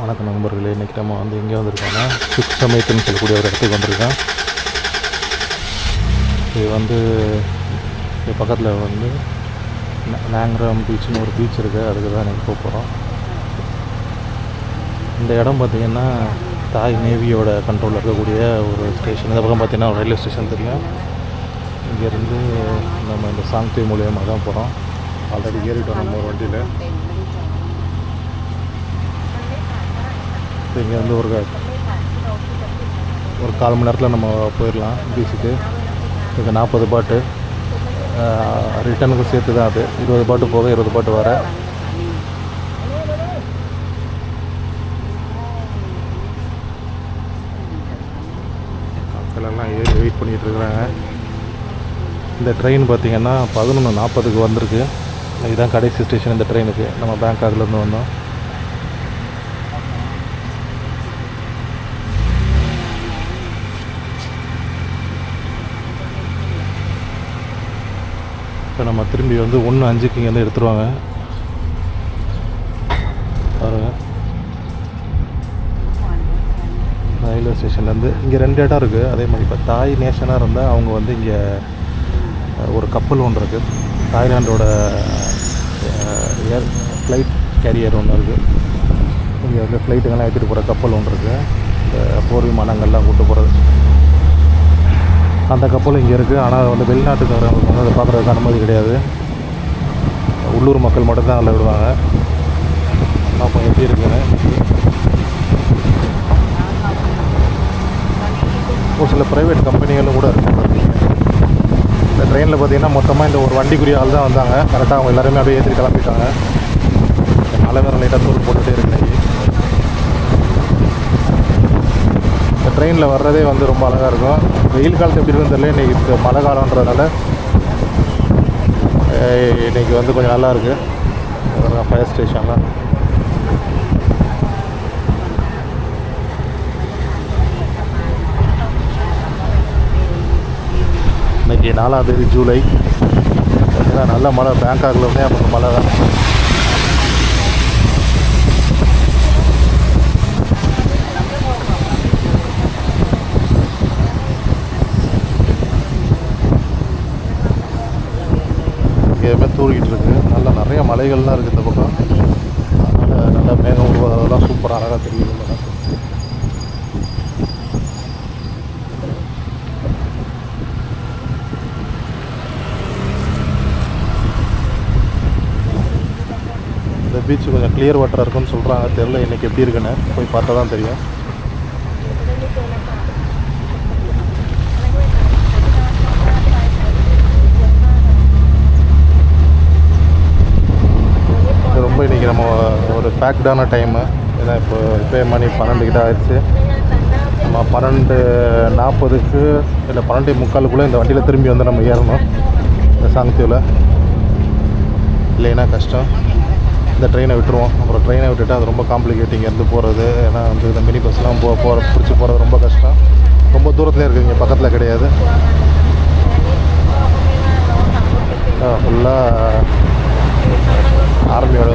வணக்கம் நண்பர்களே, இன்றைக்கி நம்ம வந்து எங்கே வந்திருக்கோன்னா சமயத்துன்னு சொல்லக்கூடிய ஒரு இடத்துக்கு வந்திருக்கோம். இது வந்து இது பக்கத்தில் வந்து நாங்கரம் பீச்சுன்னு ஒரு பீச் இருக்குது, அதுக்கு தான் இன்றைக்கி போக போகிறோம். இந்த இடம் பார்த்திங்கன்னா தாய் நேவியோட கண்ட்ரோலில் இருக்கக்கூடிய ஒரு ஸ்டேஷன். இந்த பக்கம் பார்த்திங்கன்னா ரயில்வே ஸ்டேஷன் தெரியும். இங்கேருந்து நம்ம இந்த சாங்தி மூலியமாக தான் போகிறோம். ஆல்ரெடி ஏறிட்டோம் நம்ம ஒரு வண்டியில். இங்கே வந்து ஒரு 1/4 மணி நேரத்தில் நம்ம போயிடலாம் பீச்சுக்கு. இங்கே 40 பாட்டு ரிட்டனுக்கு சேர்த்து தான். அது 20 பாட்டு போக 20 பாட்டு வர. மக்களெல்லாம் ஏறி வெயிட் பண்ணிகிட்ருக்குறாங்க. இந்த ட்ரெயின் பார்த்திங்கன்னா 11:40க்கு வந்திருக்கு. இதுதான் கடைசி ஸ்டேஷன் இந்த ட்ரெயினுக்கு. நம்ம பேங்காக்லேருந்து வந்தோம். இப்போ நம்ம திரும்பி வந்து 1:05க்கு இங்கேருந்து எடுத்துருவாங்க பாருங்கள். ரயில்வே ஸ்டேஷன்லேருந்து இங்கே 2 இடம் இருக்குது. அதே மாதிரி இப்போ தாய் நேஷனாக இருந்தால் அவங்க வந்து இங்கே ஒரு கப்பல் ஒன்று இருக்குது. தாய்லாண்டோட ஃப்ளைட் கேரியர் ஒன்று இருக்குது. இங்கே வந்து ஃப்ளைட்டுங்கெல்லாம் ஏற்றிட்டு போகிற கப்பல் ஒன்று இருக்குது. இந்த போர் விமானங்கள்லாம் கூட்டு போகிறது அந்த கப்பல் இங்கே இருக்குது. ஆனால் வந்து வெளிநாட்டுக்காரங்களுக்கு வந்து அதை பார்க்குறதுக்கு அனுமதி கிடையாது. உள்ளூர் மக்கள் மட்டும்தான் அதில் விடுவாங்க. பார்ப்போம் எப்படி இருக்குன்னு. ஒரு சில ப்ரைவேட் கம்பெனிகளும் கூட இருக்குது. இந்த ட்ரெயினில் பார்த்திங்கன்னா மொத்தமாக இந்த ஒரு வண்டிக்குரிய ஆள் தான் வந்தாங்க. கரெக்டாக அவங்க எல்லாருமே அப்படியே ஏற்றி கிளம்பிட்டாங்க. மழை வேறு லைட்டாக தூள் போட்டுகிட்டே இருக்கு. இந்த ட்ரெயினில் வர்றதே வந்து ரொம்ப அழகாக இருக்கும். வெயில் காலத்து எப்படி இருக்குன்னு தெரியல. இன்றைக்கி மழை காலன்றதுனால இன்றைக்கி வந்து கொஞ்சம் நல்லாயிருக்கு. ஃபயர் ஸ்டேஷன்லாம் இன்றைக்கி 4ஆம் தேதி ஜூலை. பார்த்திங்கன்னா நல்ல மழை. பேங்காக்கில் இருந்தே நமக்கு மழை தான். எதுவுமே தூரிக்கிட்டு இருக்குது. நல்லா நிறைய மலைகள்லாம் இருக்குது இந்த பக்கம். அதனால் நல்லா மேகம் உருவாதெல்லாம் சூப்பராக அழகாக தெரியுது. இந்த பீச்சு கொஞ்சம் கிளியர் வாட்டராக இருக்குன்னு சொல்கிறாங்க. தெரில இன்றைக்கி எப்படி இருக்குன்னு போய் பார்த்தா தான் தெரியும். ரொம்ப இன்றைக்கி நம்ம ஒரு பேக்டான டைமு. ஏன்னா இப்போ மணி 12 கிட்ட ஆயிடுச்சு. நம்ம 12:40க்கு இல்லை 12:45 இந்த வண்டியில் திரும்பி வந்து நம்ம ஏறணும் இந்த சாங்தியில். இல்லைன்னா கஷ்டம். இந்த ட்ரெயினை விட்டுருவோம். அப்புறம் ட்ரெயினை விட்டுட்டு அது ரொம்ப காம்ப்ளிகேட் இங்கேருந்து போகிறது. ஏன்னா வந்து இந்த மினி பஸ்லாம் பிடிச்சி போகிறது ரொம்ப கஷ்டம். ரொம்ப தூரத்துலேயே இருக்குது, இங்கே பக்கத்தில் கிடையாது. ஃபுல்லாக ஆர்மியோட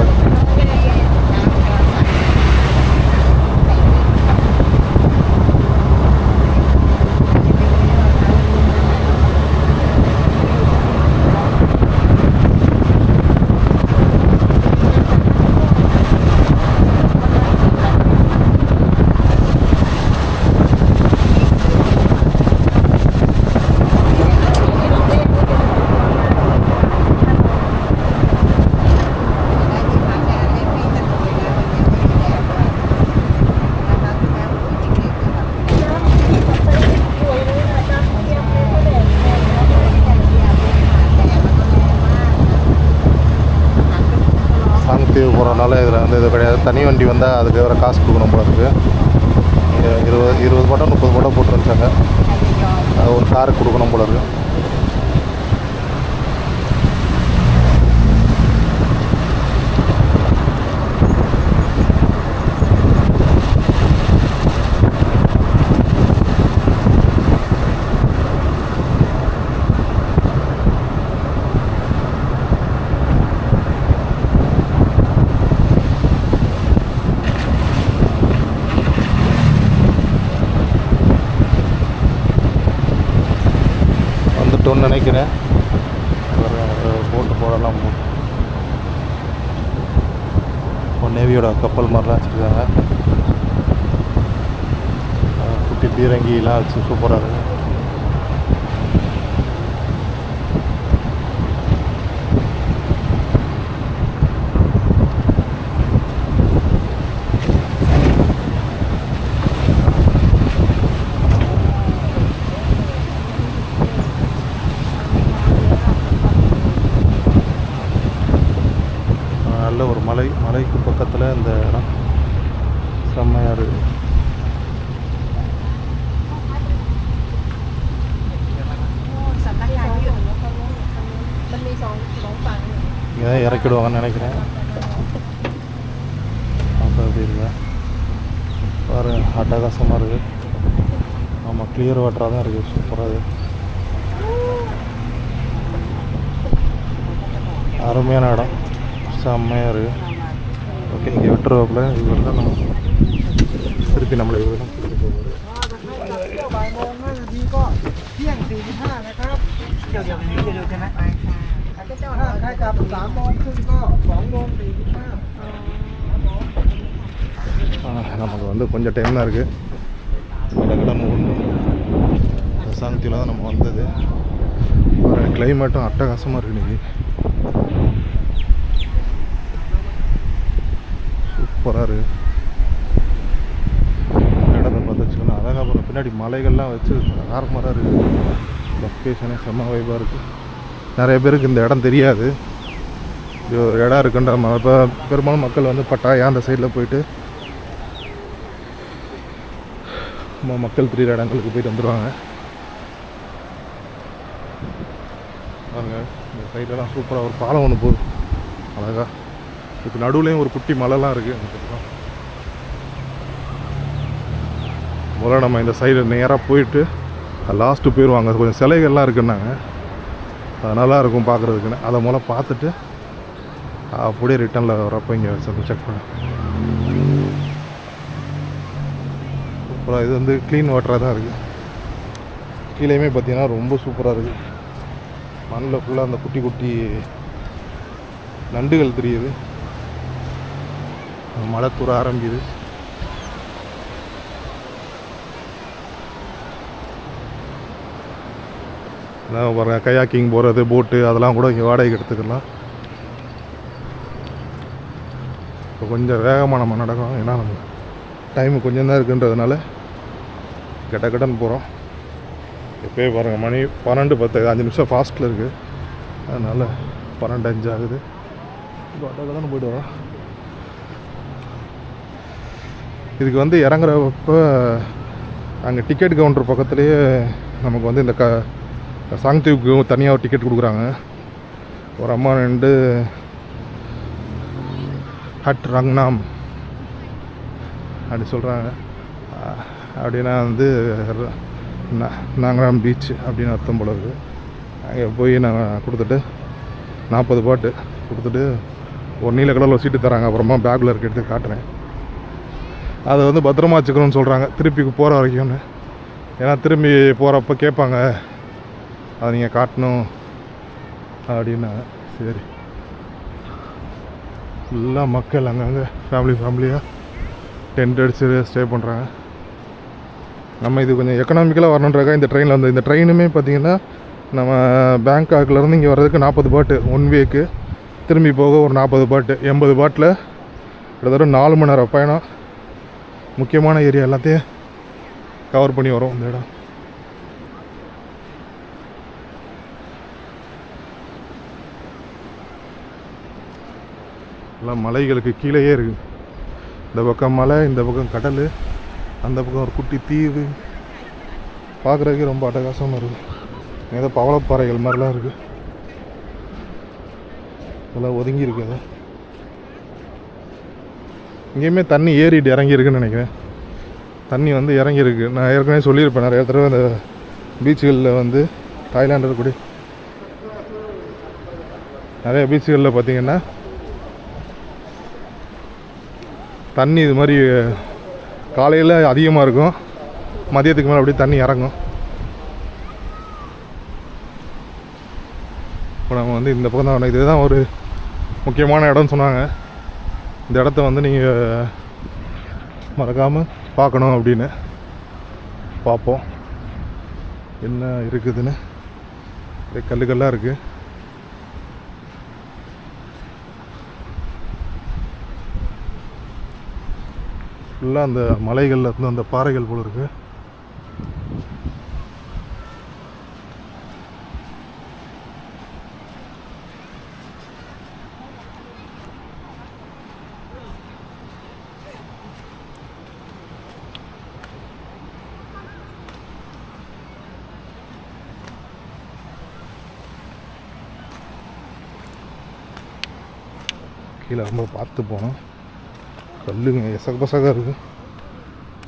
போகிறதுனால இதில் வந்து இது கிடையாது. தனி வண்டி வந்தால் அதுக்கு வேறு காசு கொடுக்கணும் போல இருக்குது. 20 பாட்டோ 30 பாட்டோ போட்டுருந்துச்சாங்க. அது ஒரு காருக்கு கொடுக்கணும் போல இருக்குது. நினைக்கிறேன். போட்டு போடலாம். நேவியோட கப்பல் மாதிரிலாம் வச்சுருக்காங்க. குட்டி பீரங்கிலாம் வச்சு சூப்பராக இருக்குது. நல்ல ஒரு மலைக்கு பக்கத்தில் இந்த இடம் செம்மையாக இருக்குது. இங்கே தான் இறக்கிடுவாங்கன்னு நினைக்கிறேன். அப்போ எப்படி இருக்கா பாரு, அட்டகாசமாக இருக்குது. ஆமாம், கிளியர் வாட்டராக தான் இருக்குது. சூப்பராக இருக்குது. அருமையான இடம், செம்மையாக இருக்குது. ஓகே, இங்கே விட்டுருவாப்புல. இவர் தான் நம்ம திருப்பி நம்மளை இவர் தான் கூட்டிகிட்டு போவார். நமக்கு வந்து கொஞ்சம் டைம் தான் இருக்குது. கடற்கடை சாந்தியில் தான் நம்ம வந்தது. கிளைமேட்டும் அட்டகாசமாக இருக்குது. இன்றைக்கி சூப்பராக இருக்குது. இடத்த பார்த்து வச்சுக்கணும். அழகாக அப்புறம் பின்னாடி மலைகள்லாம் வச்சு ஆரம்பராக இருக்குது. லொக்கேஷனே செம்ம வைப்பாக இருக்குது. நிறைய பேருக்கு இந்த இடம் தெரியாது. ஒரு இடம் இருக்குன்ற இப்போ பெரும்பாலும் மக்கள் வந்து பட்டாயா அந்த சைடில் போயிட்டு மக்கள் தெரிகிற இடங்களுக்கு போயிட்டு வந்துடுவாங்க. பாருங்க, இந்த சைடெல்லாம் சூப்பராக ஒரு பாலம் ஒன்று போகுது அழகா. இப்போ நடுவுலேயும் ஒரு குட்டி மலைலாம் இருக்குது. முதல்ல நம்ம இந்த சைடு நேராக போயிட்டு லாஸ்ட்டு போயிடுவாங்க. கொஞ்சம் சிலைகள்லாம் இருக்குன்னாங்க, அது நல்லா இருக்கும் பார்க்குறதுக்குன்னு. அதை முதல்ல பார்த்துட்டு அப்படியே ரிட்டனில் வரப்போ இங்கே செக் பண்ணேன். அப்புறம் இது வந்து க்ளீன் வாட்டராக தான் இருக்குது. கீழேயுமே பார்த்தீங்கன்னா ரொம்ப சூப்பராக இருக்குது. மண்ணில் ஃபுல்லாக அந்த குட்டி குட்டி நண்டுகள் தெரியுது. மழை தூர ஆரம்பிக்குது. அதான் பாருங்கள், கயாக்கிங் போகிறது, போட்டு அதெல்லாம் கூட இங்கே வாடகைக்கு எடுத்துக்கலாம். இப்போ கொஞ்சம் வேகமாக நம்ம நடக்கும். ஏன்னா நம்ம டைமு கொஞ்சம் தான் இருக்குன்றதுனால கட்டன்னு போகிறோம். எப்போயே பாருங்கள், மணி 12:10, 5 நிமிஷம் ஃபாஸ்ட்டில் இருக்குது. அதனால் 12:05 ஆகுது. இப்போ கட்டன்னு போய்ட்டு வரோம். இதுக்கு வந்து இறங்குறப்ப அங்கே டிக்கெட் கவுண்டர் பக்கத்துலேயே நமக்கு வந்து இந்த சாங்தீவுக்கு தனியாக ஒரு டிக்கெட் கொடுக்குறாங்க. ஒரு அம்மா நின்று ஹட் ரங்நாம் அப்படி சொல்கிறாங்க. அப்படின்னா வந்து நாங்கராம் பீச் அப்படின்னு அர்த்தம் போல இருக்குது. அங்கே போய் நான் கொடுத்துட்டு 40 பாட்டு கொடுத்துட்டு ஒரு நீல கலரில் சீட்டு தராங்க. அப்புறமா பேக்கில் இருக்க எடுத்து காட்டுறேன். அதை வந்து பத்திரமா வச்சுக்கணும்னு சொல்கிறாங்க திருப்பி போகிற வரைக்கும்னு. ஏன்னா திரும்பி போகிறப்ப கேட்பாங்க, அதை நீங்கள் காட்டணும் அப்படின்னாங்க. சரி, எல்லாம் மக்கள் அங்கங்கே ஃபேமிலியாக டென்ட் அடிச்சு ஸ்டே பண்ணுறாங்க. நம்ம இது கொஞ்சம் எக்கனாமிக்கலாக வரணுன்றக்கா இந்த ட்ரெயினில் வந்து இந்த ட்ரெயினுமே பார்த்திங்கன்னா நம்ம பேங்காக்லேருந்து இங்கே வர்றதுக்கு 40 பாட்டு ஒன் வேக்கு, திரும்பி போக ஒரு 40 பாட்டு, 80 பாட்டில் கிட்டத்தட்ட 4 மணி நேரம் பயணம். முக்கியமான ஏரியா எல்லாத்தையும் கவர் பண்ணி வரும் இந்த இடம். எல்லாம் மலைகளுக்கு கீழேயே இருக்குது. இந்த பக்கம் மலை, இந்த பக்கம் கடல், அந்த பக்கம் ஒரு குட்டி தீவு. பார்க்குறதுக்கு ரொம்ப அட்டகாசமாக இருக்குது. ஏதோ பவளப்பாறைகள் மாதிரிலாம் இருக்குது. இதெல்லாம் ஒதுங்கி இருக்குது. இங்கேயுமே தண்ணி ஏறிட்டு இறங்கியிருக்குன்னு நினைக்கிறேன். தண்ணி வந்து இறங்கியிருக்கு. நான் ஏற்கனவே சொல்லியிருப்பேன் நிறைய தடவை. இந்த பீச்சுகளில் வந்து தாய்லாந்து இருக்கக்கூடிய நிறைய பீச்சுகளில் பார்த்திங்கன்னா தண்ணி இது மாதிரி காலையில் அதிகமாக இருக்கும், மதியத்துக்கு மேலே அப்படியே தண்ணி இறங்கும். நம்ம வந்து இந்த பக்கம் தான் இதுதான் ஒரு முக்கியமான இடம்னு சொன்னாங்க. இந்த இடத்த வந்து நீங்கள் மறக்காமல் பார்க்கணும் அப்படின்னு. பார்ப்போம் என்ன இருக்குதுன்னு. கல்லுக்கல்லாக இருக்குது. ஃபுல்லாக அந்த மலைகளில் இருந்து அந்த பாறைகள் போல் இருக்குது. கீழே ரொம்ப பார்த்து போனோம். கல்லுங்க எசகபசகாக இருக்குது.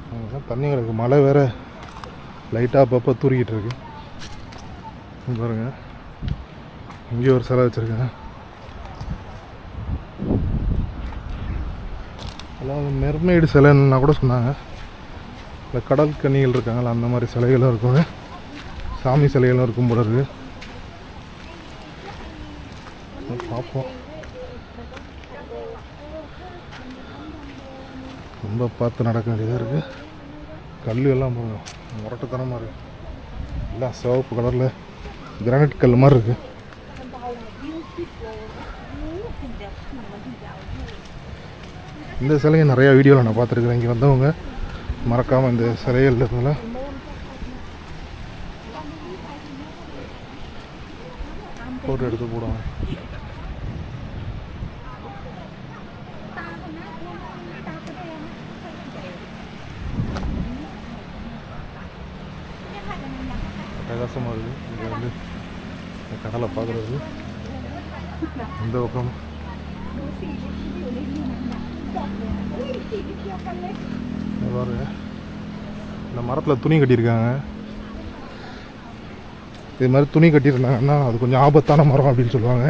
அங்கெல்லாம் தண்ணி கிடக்கு. மழை வேறு லைட்டாக அப்பப்போ தூரிக்கிட்டு இருக்கு. பாருங்க, இங்கே ஒரு சிலை வச்சுருக்கேன். அதாவது மெர்மெய்டு சிலைன்னா கூட சொன்னாங்க. இல்லை கடல் கன்னிகள் இருக்காங்களா, அந்த மாதிரி சிலைகளும் இருக்கும். சாமி சிலைகளும் இருக்கும் போல இருக்குது. பார்ப்போம். ரொம்ப பார்த்து நடக்க வேண்டியதாக இருக்குது. கல் எல்லாம் போகும், முரட்டுத்தனமாக இருக்குது. எல்லாம் சிவப்பு கலரில் கிரானைட் கல் மாதிரி இருக்குது. இந்த சிலையை நிறையா வீடியோவில் நான் பார்த்துருக்குறேன். இங்கே வந்தவங்க மறக்காமல் இந்த சிலைகள் இருந்தெல்லாம் ஃபோட்டோ எடுத்து போடுவாங்க. பிரகாசமாக இருக்குது. இங்கே வந்து கடலை பார்க்குறது. இந்த பக்கம் பாருங்க, இந்த மரத்தில் துணி கட்டியிருக்காங்க. இது மாதிரி துணி கட்டியிருந்தாங்கன்னா அது கொஞ்சம் ஆபத்தான மரம் அப்படின்னு சொல்லுவாங்க.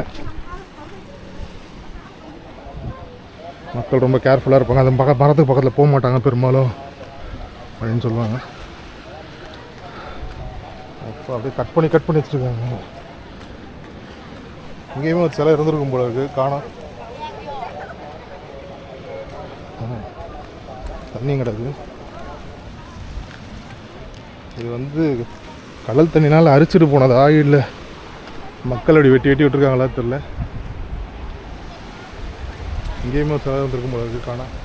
மக்கள் ரொம்ப கேர்ஃபுல்லாக இருப்பாங்க. அது மரத்துக்கு பக்கத்தில் போக மாட்டாங்க பெரும்பாலும் அப்படின்னு சொல்லுவாங்க. அப்போ அப்படியே கட் பண்ணி வச்சுருக்காங்க. இங்கேயுமே ஒரு சிலை இருந்திருக்கும் போல இருக்குது, காணோம். தண்ணி கிடக்கு. இது வந்து கடல் தண்ணினால் அரிச்சிட்டு போனதா இல்லை மக்கள் அப்படி வெட்டி விட்டுருக்காங்களா தெரில. இங்கேயுமே ஒரு சிலை இருந்திருக்கும் போல இருக்குது, காணோம்.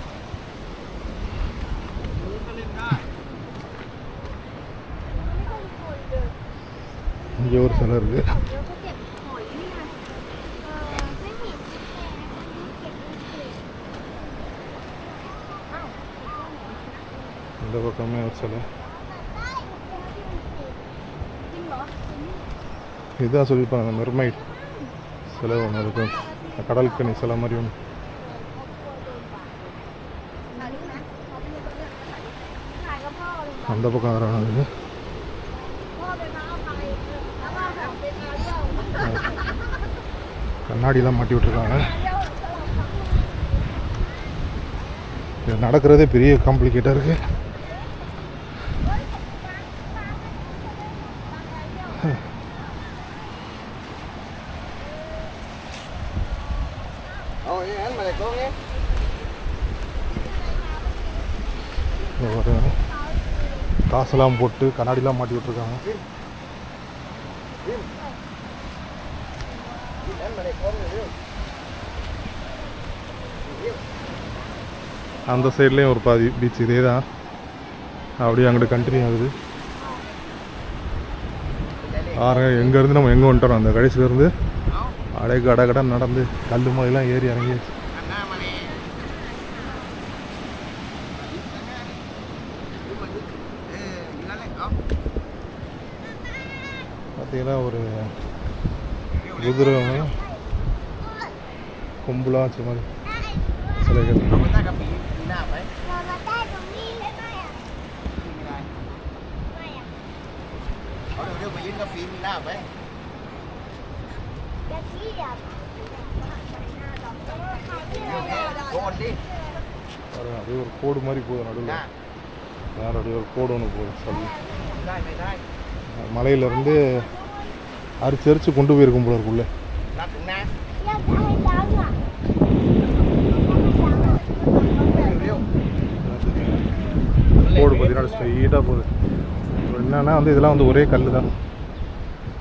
இங்கே ஒரு சிலை இருக்குது. இந்த பக்கமே ஒரு சிலை. இதுதான் சொல்லியிருப்பாங்க, அந்த மெர்மைட் சிலை ஒன்று இருக்கும். கடல் கனி சிலை மாதிரி ஒன்று. அந்த பக்கம் வரானது கண்ணாடிலாம் மாட்டி விட்டுருக்காங்க. இது நடக்கிறதே பெரிய காம்ப்ளிகேட்டாக இருக்குது. காசெல்லாம் போட்டு கண்ணாடிலாம் மாட்டி விட்டுருக்காங்க. அந்த சைட்லேயும் ஒரு பாதி பீச் இதே தான், அப்படியே அங்கிட்டு கண்டினியூ ஆகுது. எங்கேருந்து நம்ம எங்கே வந்துட்டோம், அந்த கடைசியிலேருந்து அப்படியே கடை நடந்து கல் மாதிரிலாம் ஏறி இறங்கியாச்சு. பார்த்தீங்கன்னா ஒரு குதிரை கொம்புலாம் வச்ச மாதிரி சிலைகள். அப்படியே ஒரு கோடு மாதிரி போகுது நடுவில். வேறு அப்படியே ஒரு கோடு ஒன்று போகுது. சொல்லி மலையிலேருந்து அரிச்சு கொண்டு போயிருக்கும் போல இருக்குள்ளே. போடு பார்த்தீங்கன்னா ஸ்ட்ரைட்டாக போகுது. என்னன்னா வந்து இதெல்லாம் வந்து ஒரே கல் தான்.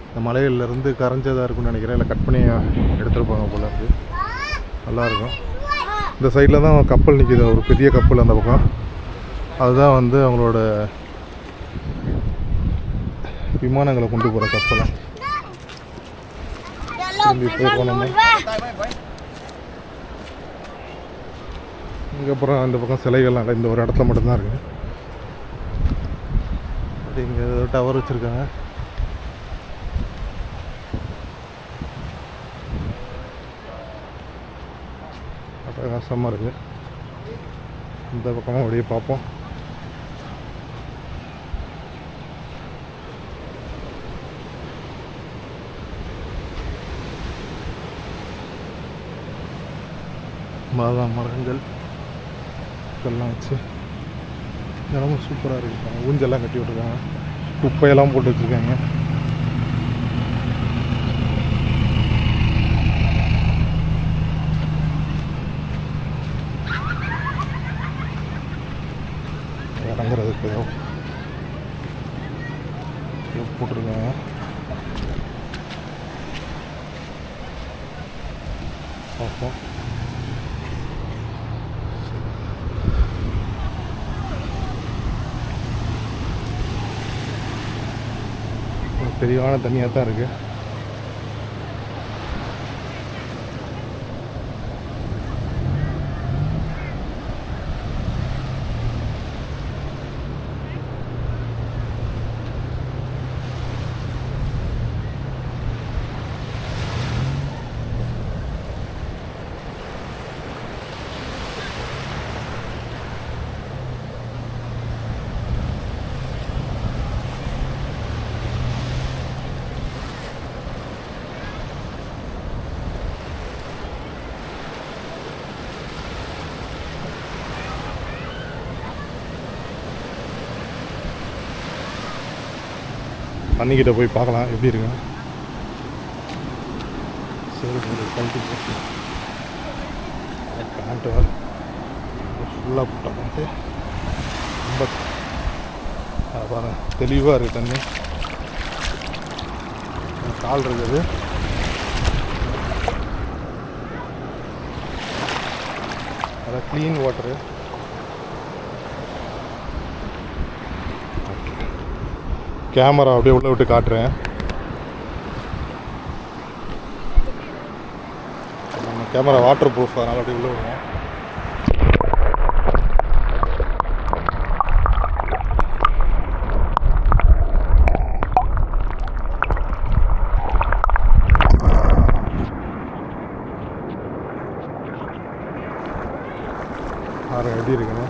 இந்த மலையிலேருந்து கரைஞ்சதாக இருக்கும்னு நினைக்கிறேன். இல்லை கட் பண்ணி எடுத்துருப்பாங்க போல இருக்கு. நல்லாயிருக்கும். இந்த சைடில் தான் கப்பல் நிற்கிது, ஒரு பெரிய கப்பல் அந்த பக்கம். அதுதான் வந்து அவங்களோட விமானங்களை கொண்டு போகிற கப்பலை. திரும்பி போயிருக்கோம் நம்ம. இதுக்கப்புறம் அந்த பக்கம் சிலைகள்லாம் இல்லை, இந்த ஒரு இடத்துல மட்டும்தான் இருக்குது. அது இங்கே டவர் வச்சுருக்காங்க. அட்டகாசமாக இருக்குது. இந்த பக்கமாக அப்படியே பார்ப்போம். பாதாம் மரங்கள் இதெல்லாம் வச்சு இடமும் சூப்பராக இருக்குது. ஊஞ்செல்லாம் கட்டி விட்ருக்காங்க, குப்பையெல்லாம் போட்டு வச்சுருக்காங்க. இறங்குறதுக்கு ஏதோ போட்டிருக்காங்க. பார்ப்போம். தெளிவான தண்ணியாக தான் இருக்குது. தண்ணிக்கிட்ட போய் பார்க்கலாம் எப்படி இருக்கு. சரி, பேண்ட்டு ஃபுல்லாக போட்டாங்க. ரொம்ப பாருங்க, தெளிவாக இருக்குது தண்ணி. கால் இருக்குது. அதான் க்ளீன் வாட்டரு. கேமரா அப்படியே உள்ளே விட்டு காட்டுறேன். நம்ம கேமரா வாட்டர் ப்ரூஃப், அதனால் அப்படியே உள்ளே விடுவோம். பாருங்க எப்படி இருக்குங்க.